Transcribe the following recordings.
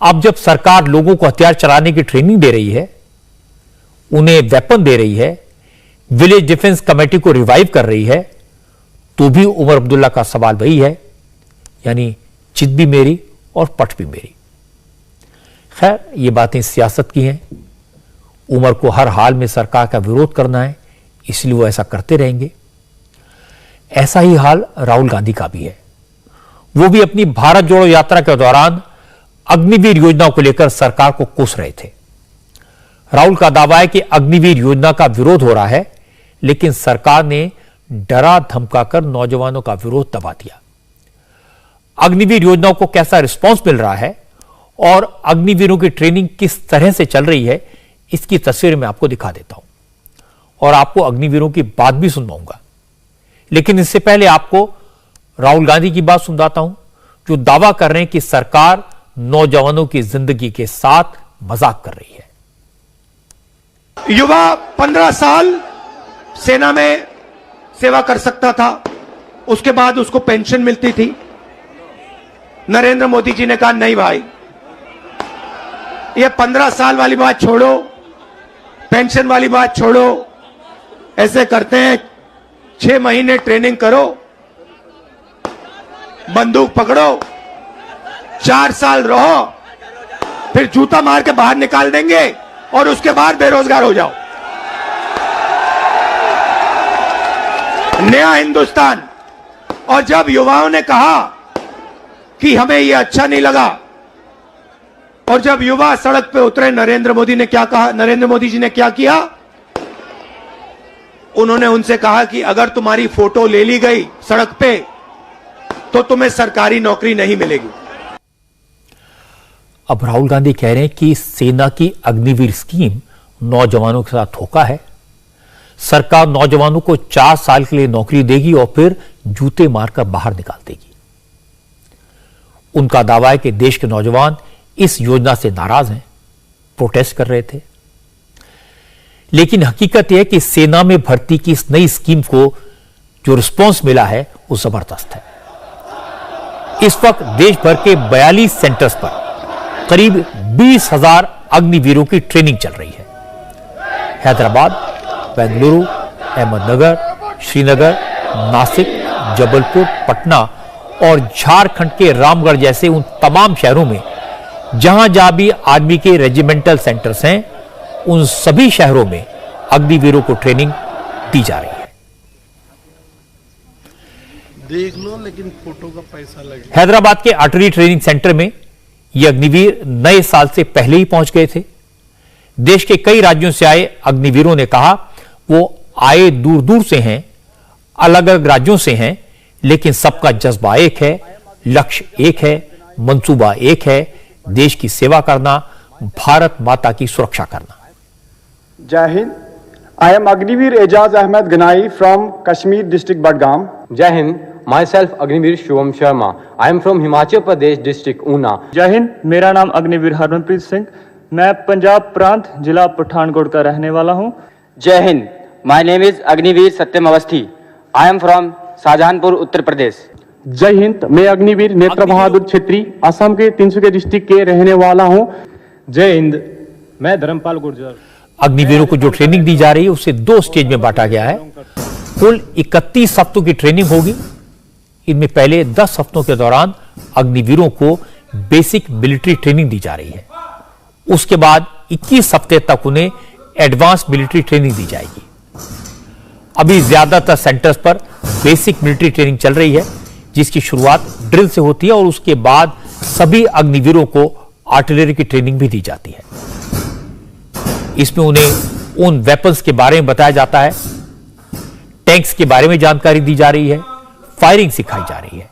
अब जब सरकार लोगों को हथियार चलाने की ट्रेनिंग दे रही है, उन्हें वेपन दे रही है, विलेज डिफेंस कमेटी को रिवाइव कर रही है, तो भी उमर अब्दुल्ला का सवाल वही है, यानी चित भी मेरी और पट भी मेरी। खैर, ये बातें सियासत की हैं। उमर को हर हाल में सरकार का विरोध करना है, इसलिए वो ऐसा करते रहेंगे। ऐसा ही हाल राहुल गांधी का भी है। वो भी अपनी भारत जोड़ो यात्रा के दौरान अग्निवीर योजना को लेकर सरकार को कोस रहे थे। राहुल का दावा है कि अग्निवीर योजना का विरोध हो रहा है, लेकिन सरकार ने डरा धमकाकर नौजवानों का विरोध दबा दिया। अग्निवीर योजना को कैसा रिस्पांस मिल रहा है और अग्निवीरों की ट्रेनिंग किस तरह से चल रही है, इसकी तस्वीर मैं आपको दिखा देता हूं और आपको अग्निवीरों की बात भी सुनवाऊंगा। लेकिन इससे पहले आपको राहुल गांधी की बात सुनाता हूं, जो दावा कर रहे हैं कि सरकार नौजवानों की जिंदगी के साथ मजाक कर रही है। युवा 15 साल सेना में सेवा कर सकता था, उसके बाद उसको पेंशन मिलती थी। नरेंद्र मोदी जी ने कहा नहीं भाई, ये 15 साल वाली बात छोड़ो, पेंशन वाली बात छोड़ो, ऐसे करते हैं 6 महीने ट्रेनिंग करो, बंदूक पकड़ो, 4 साल रहो, फिर जूता मार के बाहर निकाल देंगे और उसके बाद बेरोजगार हो जाओ। नया हिंदुस्तान। और जब युवाओं ने कहा कि हमें यह अच्छा नहीं लगा, और जब युवा सड़क पे उतरे, नरेंद्र मोदी ने क्या कहा? नरेंद्र मोदी जी ने क्या किया? उन्होंने उनसे कहा कि अगर तुम्हारी फोटो ले ली गई सड़क पे तो तुम्हें सरकारी नौकरी नहीं मिलेगी। अब राहुल गांधी कह रहे हैं कि सेना की अग्निवीर स्कीम नौजवानों के साथ धोखा है। सरकार नौजवानों को 4 साल के लिए नौकरी देगी और फिर जूते मारकर बाहर निकाल देगी। उनका दावा है कि देश के नौजवान इस योजना से नाराज हैं, प्रोटेस्ट कर रहे थे। लेकिन हकीकत यह है कि सेना में भर्ती की इस नई स्कीम को जो रिस्पांस मिला है वो जबरदस्त है। इस वक्त देश भर के 42 सेंटर्स पर करीब 20,000 अग्निवीरों की ट्रेनिंग चल रही है। हैदराबाद, बेंगलुरु, अहमदनगर, श्रीनगर, नासिक, जबलपुर, पटना और झारखंड के रामगढ़ जैसे उन तमाम शहरों में जहां जहां भी आर्मी के रेजिमेंटल सेंटर्स हैं, उन सभी शहरों में अग्निवीरों को ट्रेनिंग दी जा रही है। देख लो, लेकिन फोटो का पैसा लगे। हैदराबाद के आर्टिलरी ट्रेनिंग सेंटर में ये अग्निवीर नए साल से पहले ही पहुंच गए थे। देश के कई राज्यों से आए अग्निवीरों ने कहा वो आए दूर दूर से हैं, अलग अलग राज्यों से हैं, लेकिन सबका जज्बा एक है, लक्ष्य एक है, मंसूबा एक है, देश की सेवा करना, भारत माता की सुरक्षा करना। जय Hind. I am Agniveer Ejaz Ahmad Ganai from Kashmir district Badgam. जय Hind. Myself Agniveer Shivam Sharma. I am from Himachal Pradesh district Una. जय हिंद। मेरा नाम अग्निवीर हरमनप्रीत सिंह, मैं पंजाब प्रांत जिला पठानकोट का रहने वाला हूं। जय Hind. My name is Agniveer Satyam Awasthi. I am from Shahjahanpur Uttar Pradesh. जय हिंद। मैं अग्निवीर नेत्र बहादुर छेत्री असम के 300 डिस्ट्रिक्ट के रहने वाला हूं। जय हिंद। मैं धर्मपाल गुर्जर। अग्निवीरों को जो ट्रेनिंग दी जा रही है उसे 2 स्टेज में बांटा गया है। कुल 31 हफ्तों की ट्रेनिंग होगी। इनमें पहले 10 हफ्तों के दौरान अग्निवीरों को बेसिक मिलिट्री ट्रेनिंग दी जा रही है। उसके बाद 21 हफ्ते तक उन्हें एडवांस मिलिट्री ट्रेनिंग दी जाएगी। अभी ज्यादातर सेंटर्स पर बेसिक मिलिट्री ट्रेनिंग चल रही है, जिसकी शुरुआत ड्रिल से होती है और उसके बाद सभी अग्निवीरों को आर्टिलरी की ट्रेनिंग भी दी जाती है। इसमें उन्हें उन वेपन्स के बारे में बताया जाता है, टैंक्स के बारे में जानकारी दी जा रही है, फायरिंग सिखाई जा रही है।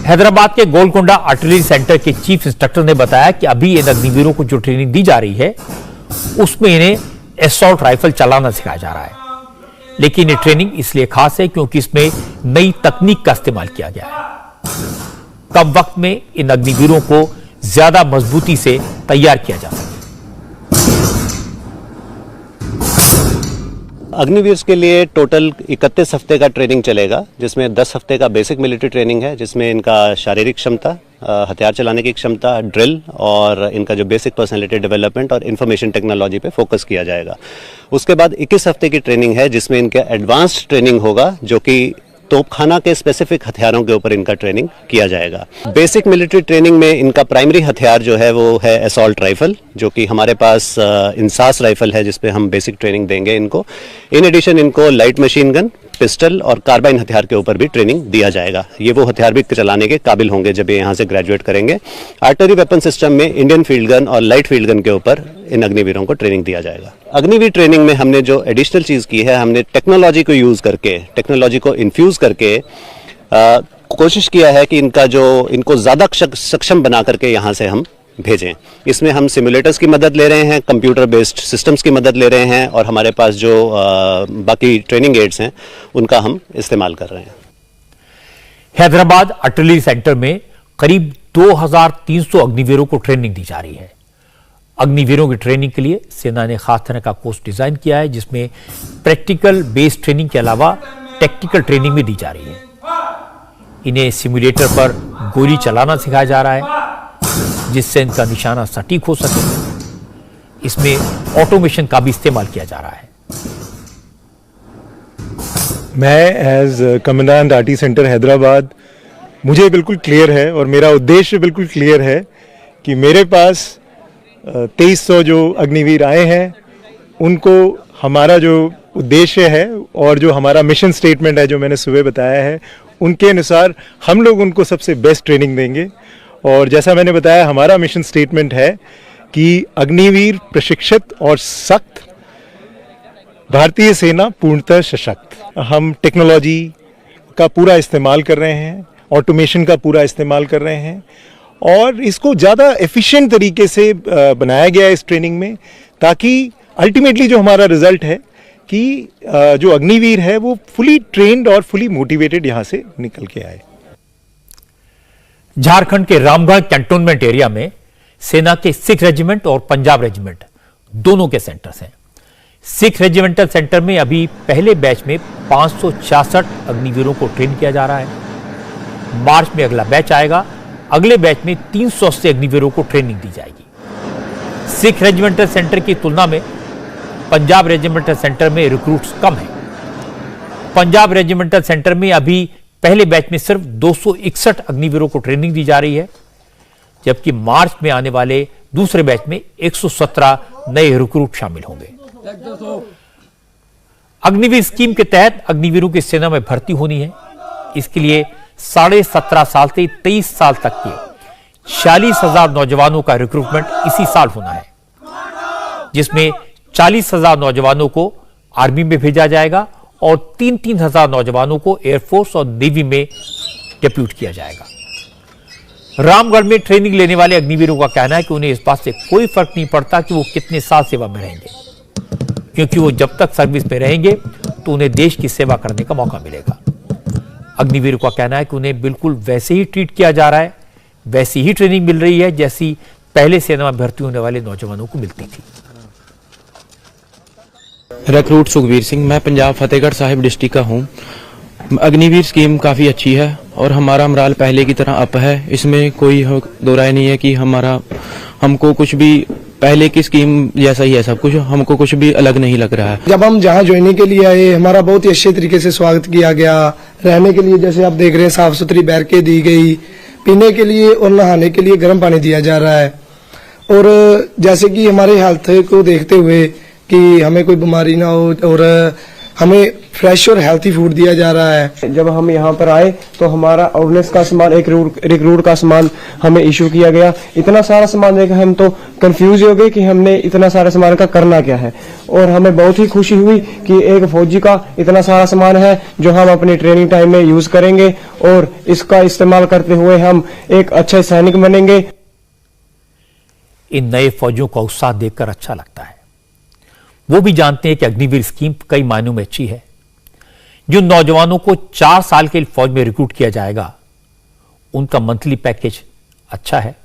हैदराबाद के गोलकोंडा आर्टिलरी सेंटर के चीफ इंस्ट्रक्टर ने बताया कि अभी इन अग्निवीरों को जो ट्रेनिंग दी जा रही है उसमें इन्हें एसॉल्ट राइफल चलाना सिखाया जा रहा है। लेकिन ये ट्रेनिंग इसलिए खास है क्योंकि इसमें नई तकनीक का इस्तेमाल किया गया है। कम वक्त में इन अग्निवीरों को ज्यादा मजबूती से तैयार किया जा सके। अग्निवीर के लिए टोटल 31 हफ्ते का ट्रेनिंग चलेगा, जिसमें 10 हफ्ते का बेसिक मिलिट्री ट्रेनिंग है, जिसमें इनका शारीरिक क्षमता, हथियार चलाने की क्षमता, ड्रिल और इनका जो बेसिक पर्सनालिटी डेवलपमेंट और इंफॉर्मेशन टेक्नोलॉजी पे फोकस किया जाएगा। उसके बाद 21 हफ्ते की ट्रेनिंग है, जिसमें इनका एडवांस्ड ट्रेनिंग होगा, जो कि तोपखाना के स्पेसिफिक हथियारों के ऊपर इनका ट्रेनिंग किया जाएगा। बेसिक मिलिट्री ट्रेनिंग में इनका प्राइमरी हथियार जो है वो है असॉल्ट राइफल, जो कि हमारे पास इंसास राइफल है, जिसपे हम बेसिक ट्रेनिंग देंगे इनको। इन एडिशन इनको लाइट मशीन गन, पिस्टल और कार्बाइन हथियार के ऊपर भी ट्रेनिंग दिया जाएगा। ये वो हथियार भी चलाने के काबिल होंगे जब ये यहाँ से ग्रेजुएट करेंगे। आर्टिलरी वेपन सिस्टम में इंडियन फील्ड गन और लाइट फील्ड गन के ऊपर इन अग्निवीरों को ट्रेनिंग दिया जाएगा। अग्निवीर ट्रेनिंग में हमने जो एडिशनल चीज़ की है, हमने टेक्नोलॉजी को यूज़ करके, टेक्नोलॉजी को इन्फ्यूज़ करके कोशिश किया है कि इनको ज़्यादा सक्षम बना करके यहाँ से हम भेजें। इसमें हम सिमुलेटर्स की मदद ले रहे हैं, कंप्यूटर बेस्ड सिस्टम्स की मदद ले रहे हैं और हमारे पास जो बाकी ट्रेनिंग एड्स हैं उनका हम इस्तेमाल कर रहे हैं। हैदराबाद आर्टिलरी सेंटर में करीब 2300 अग्निवीरों को ट्रेनिंग दी जा रही है। अग्निवीरों की ट्रेनिंग के लिए सेना ने खास तरह का कोर्स डिजाइन किया है, जिसमें प्रैक्टिकल बेस्ड ट्रेनिंग के अलावा टेक्निकल ट्रेनिंग भी दी जा रही है। इन्हें सिमुलेटर पर गोली चलाना सिखाया जा रहा है, जिससे इनका निशाना सटीक हो सके। इसमें ऑटोमेशन का भी इस्तेमाल किया जा रहा है। मैं as commandant RT centre Hyderabad, मुझे बिल्कुल क्लियर है और मेरा उद्देश्य बिल्कुल क्लियर है कि मेरे पास 2300 जो अग्निवीर आए हैं, उनको हमारा जो उद्देश्य है और जो हमारा मिशन स्टेटमेंट है, जो मैंने सुबह बताया है, उनके अनुसार हम लोग उनको सबसे बेस्ट ट्रेनिंग देंगे। और जैसा मैंने बताया, हमारा मिशन स्टेटमेंट है कि अग्निवीर प्रशिक्षित और सख्त, भारतीय सेना पूर्णतः सशक्त। हम टेक्नोलॉजी का पूरा इस्तेमाल कर रहे हैं, ऑटोमेशन का पूरा इस्तेमाल कर रहे हैं और इसको ज़्यादा एफिशिएंट तरीके से बनाया गया है इस ट्रेनिंग में, ताकि अल्टीमेटली जो हमारा रिजल्ट है कि जो अग्निवीर है वो फुली ट्रेन्ड और फुली मोटिवेटेड यहाँ से निकल के आए। झारखंड के रामगढ़ कैंटोनमेंट एरिया में सेना के सिख रेजिमेंट और पंजाब रेजिमेंट दोनों के सेंटर्स हैं। सिख रेजिमेंटल सेंटर में अभी पहले बैच में 566 अग्निवीरों को ट्रेन किया जा रहा है। मार्च में अगला बैच आएगा, अगले बैच में 380 अग्निवीरों को ट्रेनिंग दी जाएगी। सिख रेजिमेंटल सेंटर की तुलना में पंजाब रेजिमेंटल सेंटर में रिक्रूट्स कम हैं। पंजाब रेजिमेंटल सेंटर में अभी पहले बैच में सिर्फ 261 अग्निवीरों को ट्रेनिंग दी जा रही है, जबकि मार्च में आने वाले दूसरे बैच में 117 नए रिक्रूट शामिल होंगे। अग्निवीर स्कीम के तहत अग्निवीरों की सेना में भर्ती होनी है। इसके लिए 17.5 साल से 23 साल तक के 46,000 नौजवानों का रिक्रूटमेंट इसी साल होना है, जिसमें 40,000 नौजवानों को आर्मी में भेजा जाएगा और 3-3 हजार नौजवानों को एयरफोर्स और नेवी में डिप्यूट किया जाएगा। रामगढ़ में ट्रेनिंग लेने वाले अग्निवीरों का कहना है कि उन्हें इस बात से कोई फर्क नहीं पड़ता कि वो कितने साल सेवा में रहेंगे, क्योंकि वो जब तक सर्विस में रहेंगे तो उन्हें देश की सेवा करने का मौका मिलेगा। अग्निवीरों का कहना है कि उन्हें बिल्कुल वैसे ही ट्रीट किया जा रहा है, वैसी ही ट्रेनिंग मिल रही है जैसी पहले सेना में भर्ती होने वाले नौजवानों को मिलती थी। रिक्रूट सुखबीर सिंह, मैं पंजाब फतेहगढ़ साहिब डिस्ट्रिक्ट का हूँ। अग्निवीर स्कीम काफ़ी अच्छी है और हमारा मोराल पहले की तरह अप है। इसमें कोई दो राय नहीं है कि हमको कुछ भी पहले की स्कीम जैसा ही है सब कुछ, हमको कुछ भी अलग नहीं लग रहा है। जब हम जहाँ ज्वाइनिंग के लिए आए, हमारा बहुत ही अच्छे तरीके से स्वागत किया गया। रहने के लिए जैसे आप देख रहे हैं, साफ सुथरी बैरकें दी गई, पीने के लिए और नहाने के लिए गर्म पानी दिया जा रहा है। और जैसे कि हमारे हेल्थ को देखते हुए कि हमें कोई बीमारी ना हो और हमें फ्रेश और हेल्थी फूड दिया जा रहा है। जब हम यहाँ पर आए तो हमारा ऑर्डिनेंस का सामान, एक रिक्रूट का सामान हमें इशू किया गया। इतना सारा सामान देखकर हम तो कंफ्यूज हो गए कि हमने इतना सारा सामान का करना क्या है। और हमें बहुत ही खुशी हुई कि एक फौजी का इतना सारा सामान है जो हम अपनी ट्रेनिंग टाइम में यूज करेंगे और इसका इस्तेमाल करते हुए हम एक अच्छे सैनिक बनेंगे। इन नए फौजियों का उत्साह देखकर अच्छा लगता है। वो भी जानते हैं कि अग्निवीर स्कीम कई मायनों में अच्छी है। जिन नौजवानों को 4 साल के फौज में रिक्रूट किया जाएगा, उनका मंथली पैकेज अच्छा है।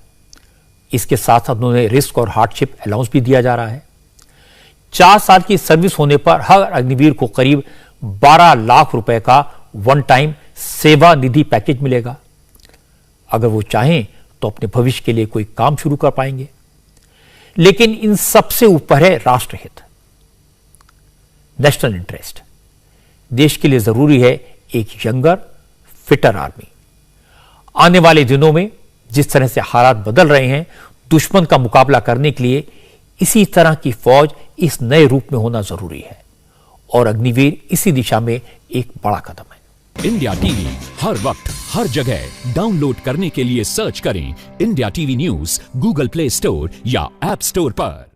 इसके साथ साथ उन्हें रिस्क और हार्डशिप अलाउंस भी दिया जा रहा है। 4 साल की सर्विस होने पर हर अग्निवीर को करीब 12 लाख रुपए का वन टाइम सेवा निधि पैकेज मिलेगा। अगर वो चाहें तो अपने भविष्य के लिए कोई काम शुरू कर पाएंगे। लेकिन इन सबसे ऊपर है राष्ट्रहित, नेशनल इंटरेस्ट। देश के लिए जरूरी है एक यंगर, फिटर आर्मी। आने वाले दिनों में जिस तरह से हालात बदल रहे हैं, दुश्मन का मुकाबला करने के लिए इसी तरह की फौज इस नए रूप में होना जरूरी है और अग्निवीर इसी दिशा में एक बड़ा कदम है। इंडिया टीवी हर वक्त हर जगह डाउनलोड करने के लिए सर्च करें India TV news Google play store या ऐप स्टोर पर।